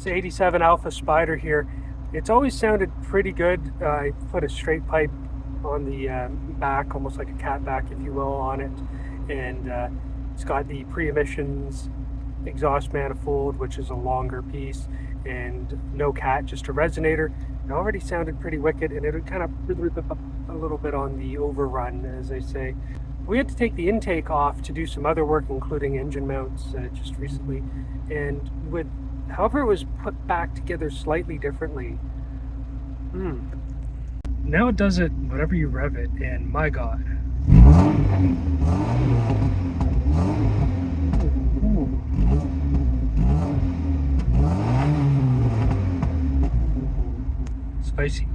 This 87 Alpha Spider here, it's always sounded pretty good. I put a straight pipe on the back, almost like a cat back, if you will, on it. And it's got the pre-emissions exhaust manifold, which is a longer piece, and no cat, just a resonator. It already sounded pretty wicked, and it would kind of a little bit on the overrun, as they say. We had to take the intake off to do some other work, including engine mounts just recently, and however it was put back together slightly differently. Now it does it whenever you rev it, and my god. Spicy.